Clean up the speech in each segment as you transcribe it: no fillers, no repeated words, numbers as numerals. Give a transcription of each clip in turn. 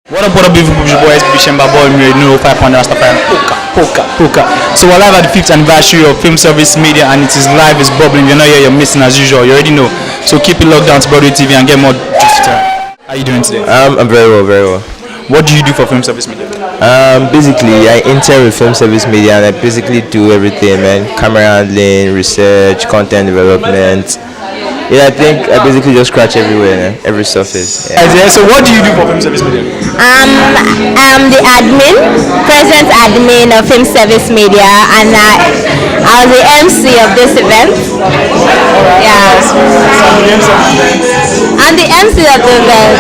What up, beautiful people? Boys, Bishemba Boy, you know, 500 Rastafari, Poka. So we're live at the 5th anniversary of Film Service Media, and it is live, it's bubbling. You're not here, you're missing as usual. You already know. So keep it locked down to Broadway TV and get more gist. How are you doing today? I'm very well. What do you do for Film Service Media? Basically, I intern with Film Service Media, and I basically do everything, man. Camera handling, research, content development. Yeah, I think I basically just scratch everywhere, every surface. Yeah. So what do you do for Film Service Media? I'm the present admin of Film Service Media, and I was the MC of this event. Yeah. I'm the MC of the event.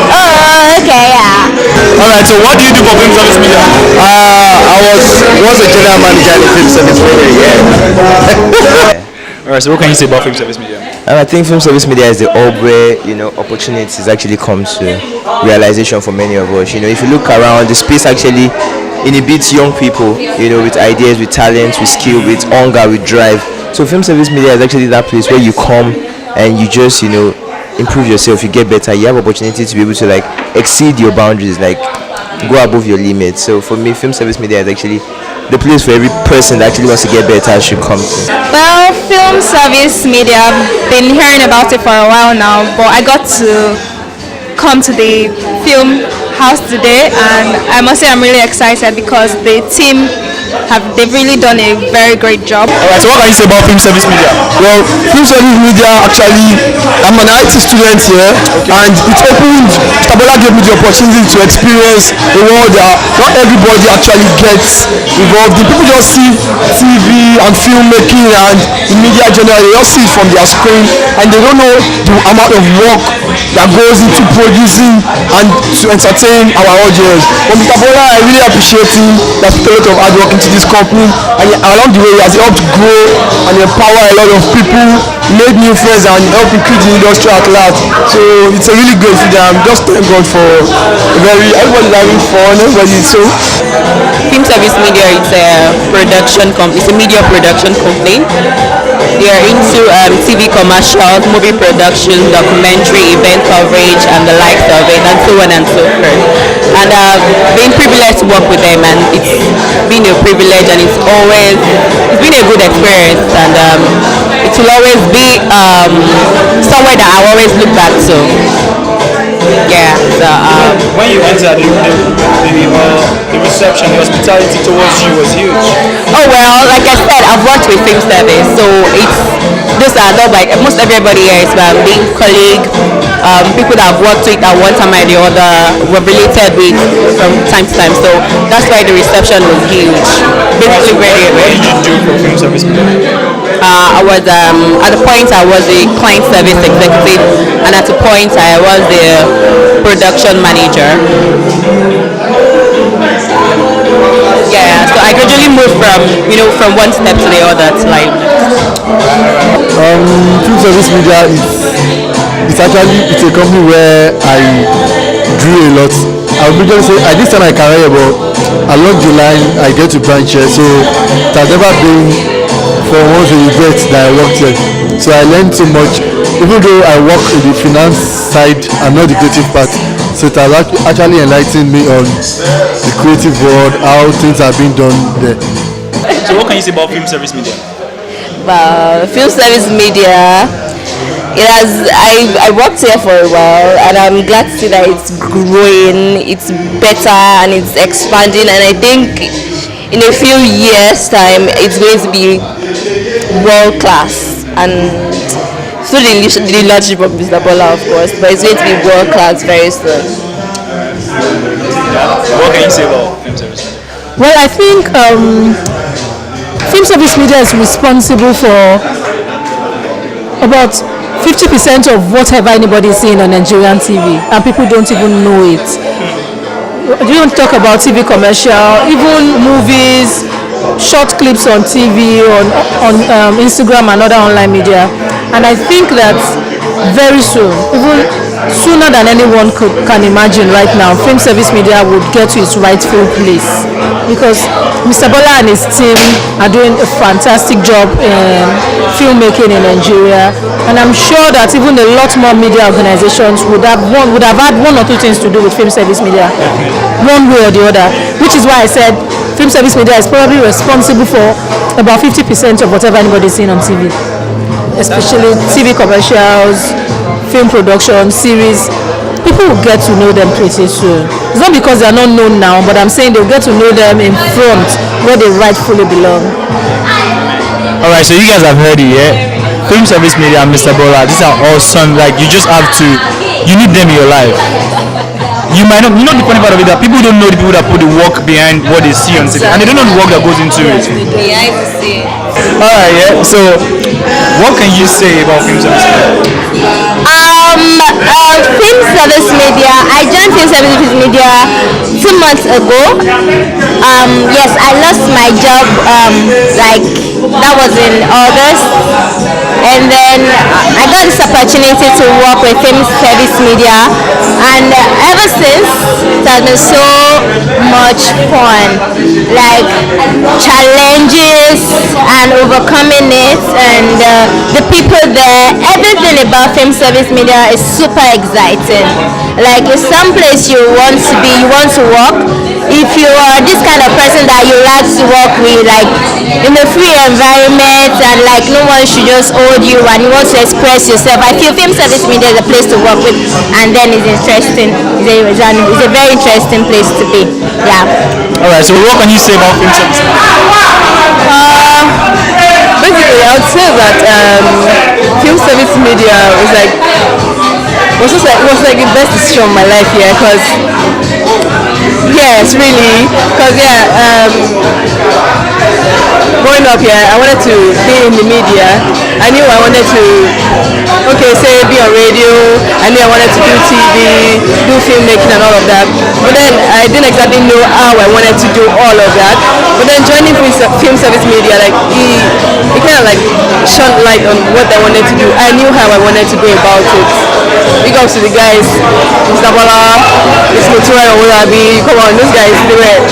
Oh, okay, yeah. Alright, so what do you do for Film Service Media? I was a general manager in Film Service Media, yeah. Alright, so what can you say about Film Service Media? I think Film Service Media is the hub where, opportunities actually come to realization for many of us. If you look around, the space actually inhibits young people, with ideas, with talents, with skill, with hunger, with drive. So Film Service Media is actually that place where you come and you just, improve yourself, you get better, you have opportunity to be able to exceed your boundaries, go above your limits. So for me, Film Service Media is actually the place for every person that actually wants to get better should come to. Well, Film Service Media, I've been hearing about it for a while now, but I got to come to the film house today, and I must say I'm really excited because the team they've really done a very great job. Alright, so what can you say about Film Service Media? Well, Film Service Media actually, I'm an IT student here, and it opened, Tabola gave me the opportunity to experience a world that not everybody actually gets involved in. People just see TV and filmmaking and the media generally, they just see it from their screen, and they don't know the amount of work that goes into producing and to entertain our audience. But Mr. Bola, I really appreciate him. He has put a lot of hard work into this company, and along the way he has helped grow and empower a lot of people, made new friends, and helped increase the industry at large. So it's a really great thing. I'm just thank God for everybody's having fun, everybody's so. Film Service Media is a production company, it's a media production company. They are into TV commercials, movie production, documentary, event coverage, and the likes of it, and so on and so forth. And I've been privileged to work with them, and it's been a privilege, and it's been a good experience, and it will always be somewhere that I always look back to. Yeah. So when you entered, the reception, the hospitality towards you was huge. Oh well, like I said, I've worked with Film Service, so those are not like most everybody here is being colleague, people that I've worked with at one time or the other, were related with from time to time. So that's why the reception was huge. Basically, very. What did you do for Film Service Media? I was at the point I was a client service executive, and at the point I was the production manager. Yeah, so I gradually moved from one step to the other to Film Service Media it's a company where I drew a lot. I would just say at this time I career, but along the line I get to branch here, so it has never been for one regret that I worked here. So I learned so much, even though I work in the finance side and not the creative part. So it has actually enlightened me on the creative world, how things are being done there. So what can you say about Film Service Media? Film Service Media, I worked here for a while, and I'm glad to see that it's growing, it's better, and it's expanding, and I think in a few years time it's going to be world class, and through the leadership of Mr. Bola, of course, but it's going to be world class very soon. What can you say about Film Service Media? Well, I think Film Service Media is responsible for about 50% of whatever anybody is seeing on Nigerian TV, and people don't even know it. You don't talk about TV commercial, even movies, short clips on TV, on Instagram and other online media. And I think that very soon, even sooner than anyone can imagine right now, film service media would get to its rightful place, because Mr. Bola and his team are doing a fantastic job in filmmaking in Nigeria, and I'm sure that even a lot more media organizations would have had one or two things to do with film service media, one way or the other, which is why I said film service media is probably responsible for about 50% of whatever anybody's seeing on TV, especially TV commercials, film production, series. People will get to know them pretty soon. It's not because they are not known now, but I'm saying they'll get to know them in front where they rightfully belong. Alright, so you guys have heard it, yeah? Film service media and Mr. Bola, these are awesome. Like, you just have to, you need them in your life. You might not, the funny part of it, that people don't know the people that put the work behind what they see on TV, and they don't know the work that goes into it. Behind the scene. Alright, yeah, so what can you say about film service media? Film service media, I joined film service media 2 months ago. Yes, I lost my job, like, that was in August, and then I got this opportunity to work with film service media, and ever since it has been so much fun, like challenges and overcoming it, and the people there, everything about film service media is super exciting. Like, it's someplace you want to be, you want to work. If you are this kind of person that you like to work with, like in a free environment, and like no one should just hold you, and you want to express yourself, I feel film service media is a place to work with, and then it's interesting. It's a very interesting place to be. Yeah. Alright, so what can you say about film service media? Basically, I would say that film service media was like the best decision of my life here, because yes, really, because growing up here, I wanted to be in the media. I knew I wanted to, say be on radio. I knew I wanted to do TV, do filmmaking and all of that. But then I didn't exactly know how I wanted to do all of that. But then joining film service media, like it kind of like shone light on what I wanted to do. I knew how I wanted to go about it. Big ups to the guys, Mr. Bola, Mr. Mutua, and Olabi. Come on, those guys do it.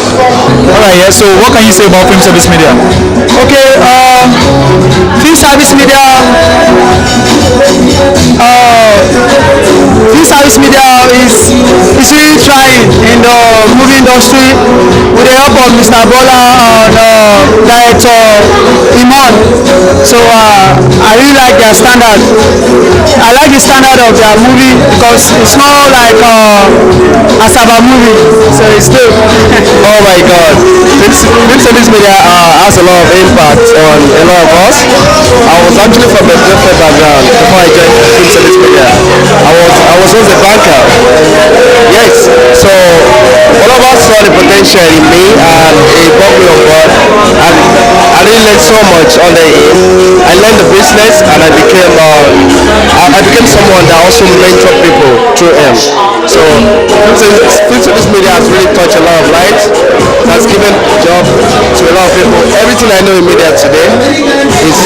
Alright, yeah, so what can you say about film service media? Okay, film service media. Film service media is really trying in the movie industry with the help of Mr. Bola and director Iman. So I really like their standard. I like the standard of their movie because it's not like a Saba movie, so it's dope. Oh my God, film service media has a lot of impact on a lot of us. I was actually from a different background before I joined film service media. I was once a banker. Yes, so all of us saw the potential in me, and it brought me on board, and I really learned so much under him. I learned the business, and I became someone that also mentored people through him. So film service media has really touched a lot of lives. It has given job to a lot of people. Everything I know in media today is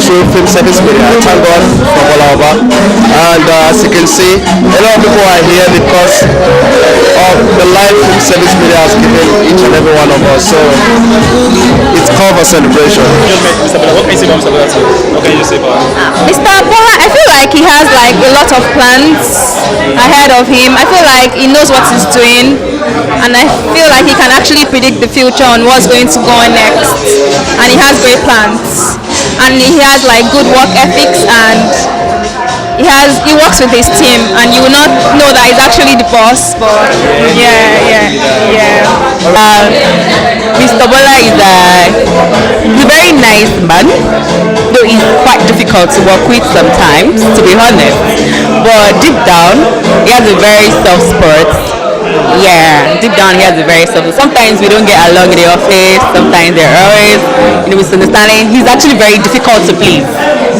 through film service media. Thank God for Bola. And as you can see, a lot of people are here because of the life film service media has given each and every one of us. So it's called for celebration. Mr. Bola, what can you say about Mr. Bola? What can you say about Mr. Bola, I feel like he has like a lot of plans ahead of him. I feel like he knows what he's doing, and I feel like he can actually predict the future on what's going to go on next. And he has great plans, and he has like good work ethics, and he works with his team, and you will not know that he's actually the boss, but yeah. Mr. Bola is a very nice man, though he's quite difficult to work with sometimes, to be honest. But deep down, he has a very soft spot. Yeah, deep down he has a very soft. Sometimes we don't get along in the office. Sometimes there are always misunderstanding. He's actually very difficult to please.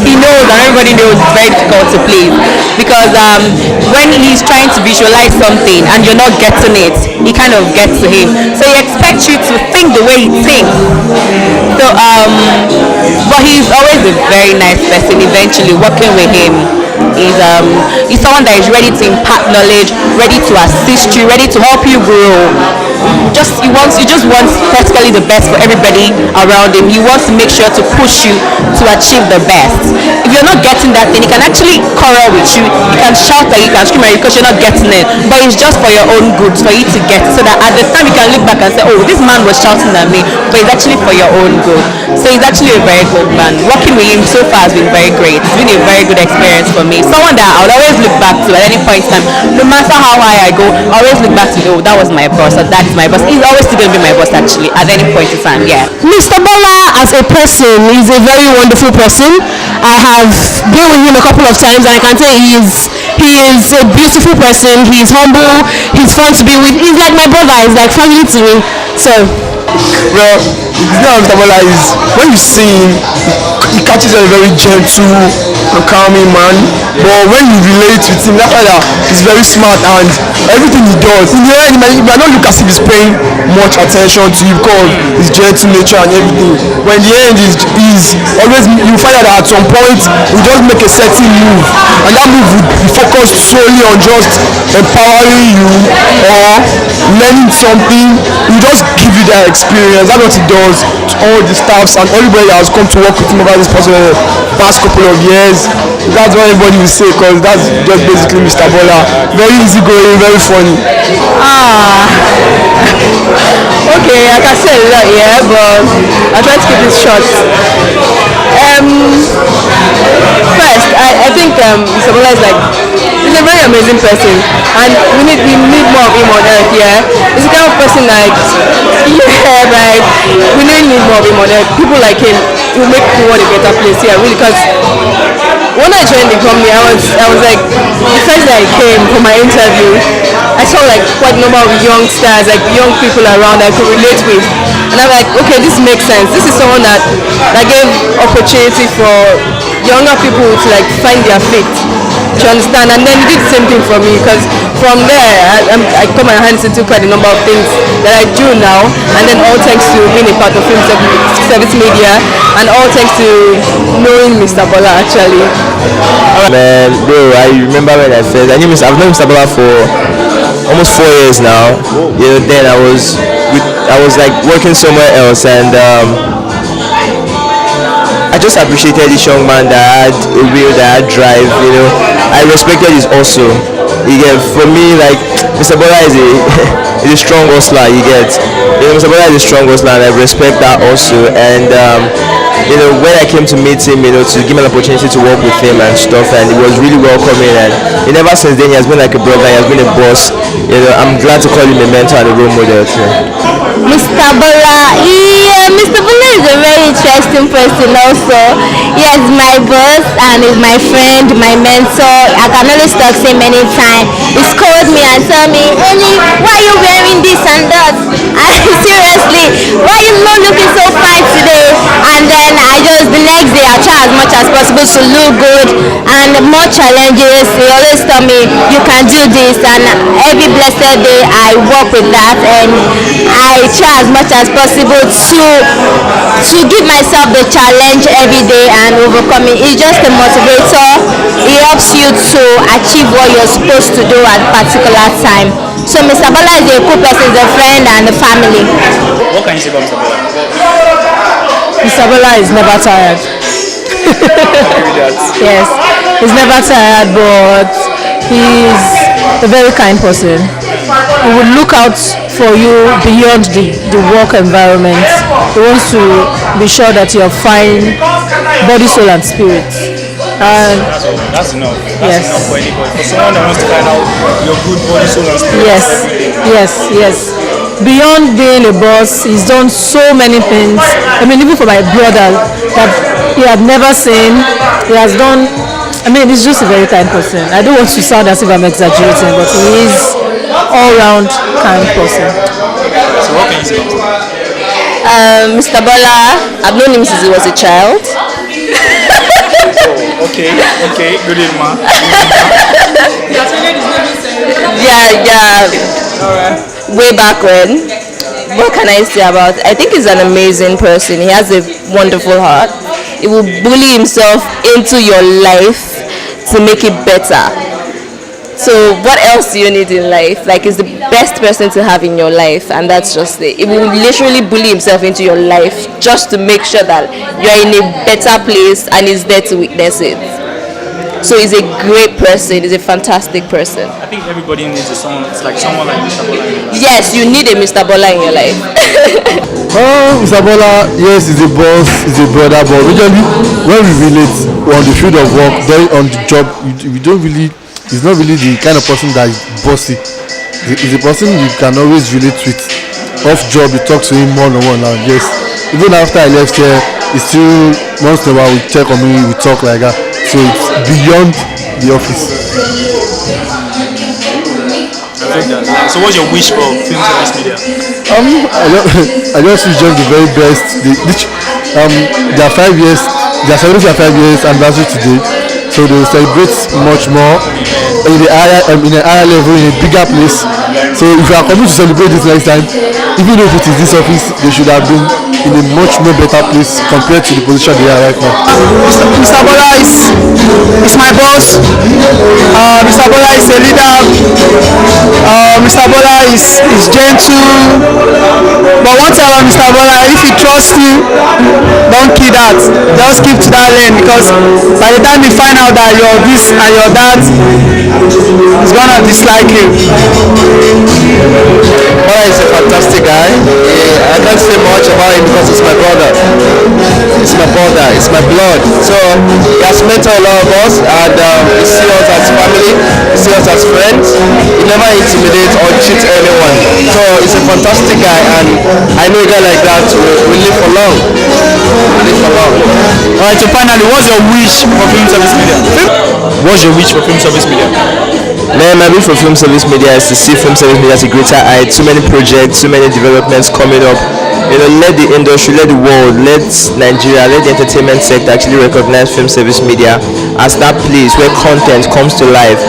He knows, and everybody knows, it's very difficult to please, because when he's trying to visualize something and you're not getting it, he kind of gets to him. So he expects you to think the way he thinks. So but he's always a very nice person. Eventually, working with him He's someone that is ready to impart knowledge, ready to assist you, ready to help you grow. He just wants practically the best for everybody around him. He wants to make sure to push you to achieve the best. If you're not getting that thing, he can actually quarrel with you. He can shout at you, he can scream at you because you're not getting it. But it's just for your own good, for you to get it, so that at the time you can look back and say, oh, this man was shouting at me, but it's actually for your own good. So he's actually a very good man. Working with him so far has been very great. It's been a very good experience for me. Someone that I would always look back to at any point in time, no matter how high I go, I always look back to, oh, that was my boss, or that's my boss. He's always still going to be my boss actually at any point in time. Yeah. Mr. Bola as a person is a very wonderful person. I have been with him a couple of times and I can say he is a beautiful person. He's humble, he's fun to be with. He's like my brother, he's like family to me. So Well, the thing about Mr. Bola is when you see him, he catches a very gentle and calming man. But when you relate with him, that's why he's very smart and everything he does. In the end, he might not look as if he's paying much attention to you because his gentle nature and everything. But in the end, he's always, you find out that at some point, he just make a certain move. And that move would be focused solely on just empowering you or learning something. He just give you that experience. That's what he does to all the staffs and everybody that has come to work with him over this past couple of years. That's what everybody will say because that's just basically Mr. Bola. Very easygoing, very funny. Okay, I can say a lot, yeah, but I'll try to keep it short. First, I think Mr. Bola is like, he's a very amazing person, and we need more of him on earth. Yeah, he's the kind of person like, yeah, like we need more of him on earth. People like him will make the world a better place. Yeah, really, because when I joined the company, I was like, the first day I came for my interview, I saw like quite a number of youngsters, like young people around that I could relate with, and I'm like, okay, this makes sense. This is someone that gave opportunity for younger people to like find their feet. Do you understand? And then he did the same thing for me because from there I got my hands into quite a number of things that I do now, and then all thanks to being a part of film service media, and all thanks to knowing Mr. Bola actually. Man, bro, I remember when I've known Mr. Bola for almost 4 years now. You know, then I was like working somewhere else, and I just appreciated this young man that had a will, that had drive. You know, I respected his also. You get, for me, like Mr. Bola is a strong hustler. You get, Mr. Bola is a strong hustler, and I respect that also. And you know, when I came to meet him, you know, to give me an opportunity to work with him and stuff, and he was really welcoming, and ever since then he has been like a brother, he has been a boss. You know, I'm glad to call him a mentor and a role model too. Mr. Bola, Mr. Bola is a very interesting person also. He is my boss and is my friend, my mentor. I can always talk to him anytime. He scold me and tell me, Ellie, why are you wearing this and that? Seriously, why are you not looking so fine today? And then the next day I try as much as possible to look good, and more challenges, he always tell me, you can do this, and every blessed day I work with that, and I try as much as possible to give myself the challenge every day and overcome it. It's just a motivator. It helps you to achieve what you're supposed to do at a particular time. So Mr. Bola is a cool person, is a friend and a family. What can you say about Mr. Bola? Mr. Bola is never tired. Yes, he's never tired, but he's a very kind person. He would look out for you beyond the work environment. He wants to be sure that you're fine, body, soul, and spirit. And that's enough. That's enough for anybody. For someone that wants to find out your good body, soul, and spirit. Yes. Beyond being a boss, he's done so many things. I mean, even for my brother that he had never seen, he has done. I mean, he's just a very kind person. I don't want to sound as if I'm exaggerating, but he is all-round kind person. So what can you say? Mr. Bola, I've known him since he was a child. Okay, good evening, ma. Yeah. Alright. Way back when. What can I say about it? I think he's an amazing person. He has a wonderful heart. He will bully himself into your life to make it better. So what else do you need in life? Like, it's the best person to have in your life, and that's just it. It will literally bully himself into your life just to make sure that you're in a better place, and is there to witness it. So he's a great person. He's a fantastic person. I think everybody needs someone. It's like someone like Mr. Bola. Yes, you need a Mr. Bola in your life. Oh, Mr. Bola, yes, he's a boss, he's a brother, but usually when we relate on the field of work, then on the job, we don't really, he's not really the kind of person that is bossy. He's a person you can always relate with. Off job, you talk to him one-on-one, and yes, even after I left here, he still, once in a while, we check on me, we talk like that. So it's beyond the office. I like that. So what's your wish for film service media? I just wish them the very best. They are 5 years, they are celebrating their 5 years anniversary today, so they will celebrate much more in a higher level, in a bigger place. So if you are coming to celebrate this next time, even if it is this office, they should have been in a much more better place compared to the position they are right now. Mr. Bola is my boss. Mr. Bola is a leader. Mr. Bola is gentle. But one thing about Mr. Bola, if he trusts you, don't keep that. Just keep to that lane, because by the time you find out that you're this and you're that, he's gonna dislike you. Bola is a fantastic guy. I can't say much about him because he's my brother. He's my brother. It's my blood. So he has mentored a lot of us, and he sees us as family. He sees us as friends. He never intimidates or cheats anyone. So he's a fantastic guy, and I know a guy like that will live for long. Alright, so finally, what's your wish for film service media? What's your wish for film service media? Man, my wish for film service media is to see film service media as a greater height. So many projects, so many developments coming up. You know, let the industry, let the world, let Nigeria, let the entertainment sector actually recognize film service media as that place where content comes to life.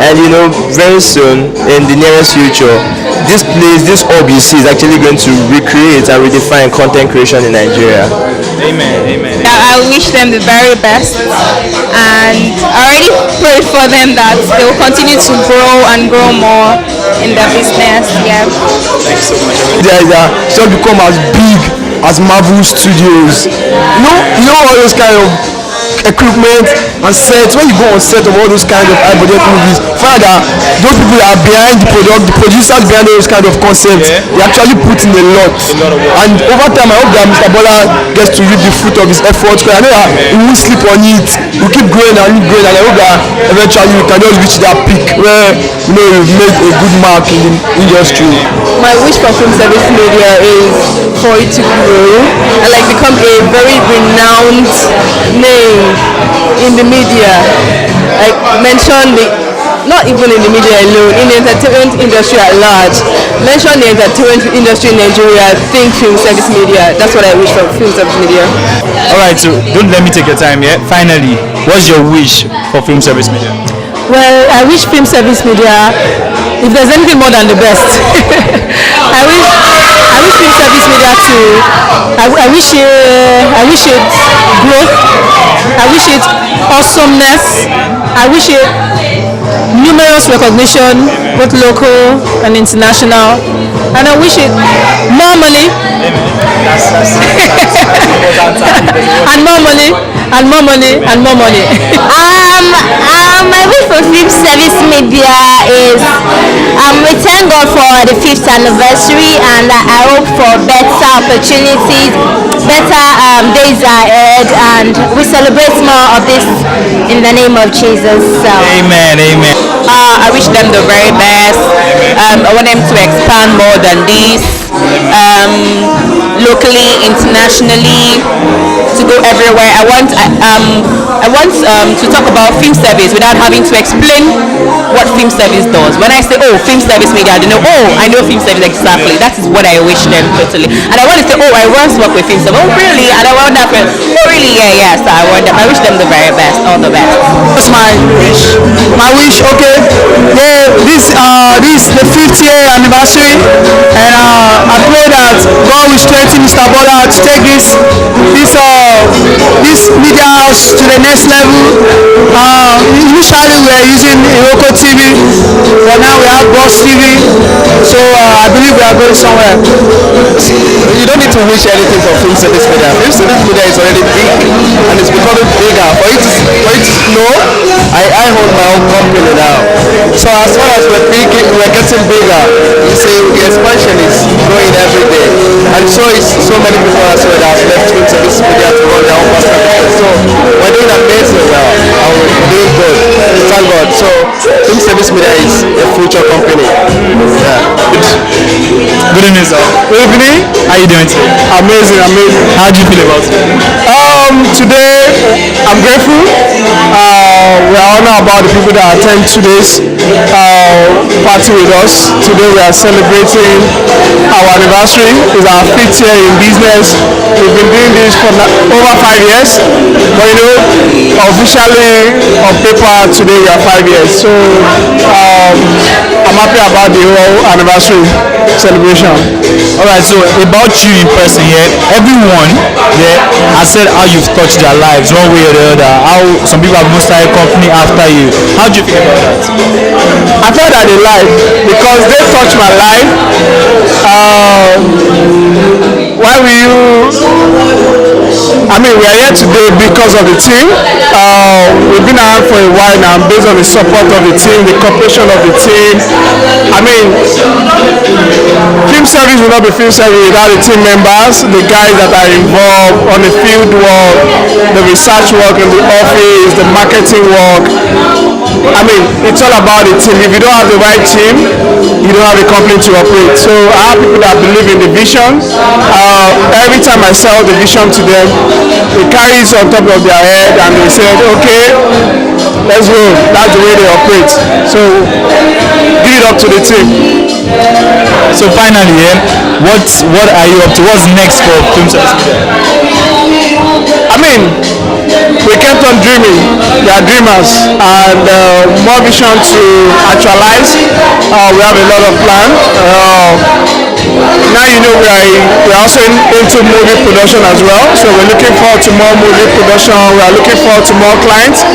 And you know, very soon, in the nearest future, this place, this hub you see is actually going to recreate and redefine content creation in Nigeria. Amen, amen. I wish them the very best, and I already pray for them that they will continue to grow and grow more in their business. Yeah. Thanks so much. It's just become as big as Marvel Studios. You know all those kind of equipment and sets. When you go on set of all those kind of high budget movies, find that those people that are behind the product, the producers behind those kind of concepts, they actually put in a lot. And over time, I hope that Mr. Bola gets to reap the fruit of his efforts, because I know that he won't sleep on it. We keep growing and growing, and I hope that eventually we can just reach that peak where you've made a good mark in the industry. My wish for film service media is for it to grow and like become a very renowned name in the media. Like mention not even in the media alone, in the entertainment industry at large. Mention the entertainment industry in Nigeria, think film service media. That's what I wish for film service media. Alright, so don't let me take your time yet. Finally, what's your wish for film service media? Well, I wish film service media, if there's anything more than the best, I wish film service media to, I wish it growth, I wish it awesomeness, I wish it numerous recognition, both local and international, and I wish it more money, and more money, and more money, and more money. My wish for film service media is we thank God for the 5th anniversary, and I hope for better opportunities, better days ahead, and we celebrate more of this in the name of Jesus. So. Amen, amen. I wish them the very best. I want them to expand more than this, locally, internationally, to go everywhere. I want to talk about film service without having to explain what film service does. When I say, oh, film service media, they know, oh, I know film service exactly. That is what I wish them totally. And I want to say, oh, I once worked with film service. Oh, really? And I want that. Oh, really? Yeah. So I wish them the very best, all the best. That's my wish. My wish, okay. Yeah, this is the 5th year anniversary, and I pray that God will strengthen Mr. Bola to take this media house to the next level. initially we are using Iroko TV, but now we have Boss TV. So I believe we are going somewhere. You don't need to wish anything for Film Service Media. Film Service Media is already big and it's becoming bigger. For you to know, I hold my own company now. So as far as we're getting bigger, you see the expansion is growing every day. And so it's so many people as well that have left Film Service Media to run their own personal business. So we're doing amazing well and we're doing good. Thank God. So Film Service Media is a future company. Yeah. Good evening, sir. Good evening. How are you doing today? Amazing. How do you feel about it? Today I'm grateful. We are honored about the people that attend today's party with us. Today we are celebrating our anniversary. It's our 5th year in business. We've been doing this for over 5 years, but officially on paper today we are 5 years. So I'm happy about the whole anniversary celebration. Alright, so about you in person here, everyone has said how you've touched their lives one way or the other. How some people have even started a company after you. How do you feel about that? I felt that they lied because they touched my life. Why will you? We are here today because of the team. We've been around for a while now based on the support of the team, the cooperation of the team. Film service will not be film service without the team members, the guys that are involved on the field work, the research work in the office, the marketing work. It's all about the team. If you don't have the right team, you don't have a company to operate. So I have people that believe in the vision. Every time I sell the vision to them, they carry it on top of their head and they say, okay, let's go. That's the way they operate. So give it up to the team. So finally, what are you up to? What's next for Film Service Media? We kept on dreaming. We are dreamers and more vision to actualize. We have a lot of plans. Now we are also into movie production as well. So we're looking forward to more movie production. We are looking forward to more clients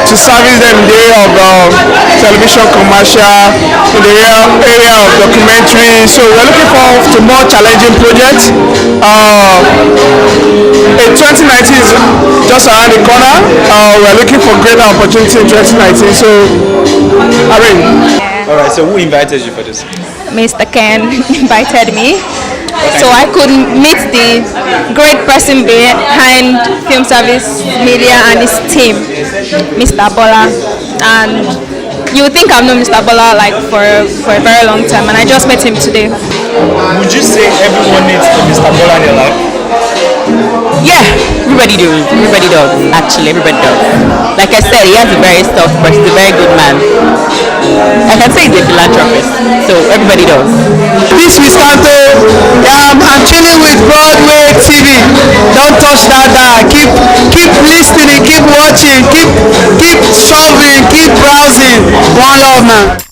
to service them in the area of television commercial, in the area of documentary. So we're looking forward to more challenging projects. 2019 is just around the corner. We're looking for greater opportunity in 2019. So, Alright, so who invited you for this? Mr. Ken invited me, so I could meet the great person behind Film Service Media and his team, Mr. Bola. And you would think I've known Mr. Bola for a very long time, and I just met him today. Would you say everyone needs Mr. Bola in their life? Yeah, everybody does. Actually, everybody does. Like I said, he has a very soft person, he's a very good man. I can say he's a philanthropist, so everybody does. This is Santo. I'm chilling with Broadway TV. Don't touch that dial. Keep listening, keep watching, keep solving, keep browsing. One love, man.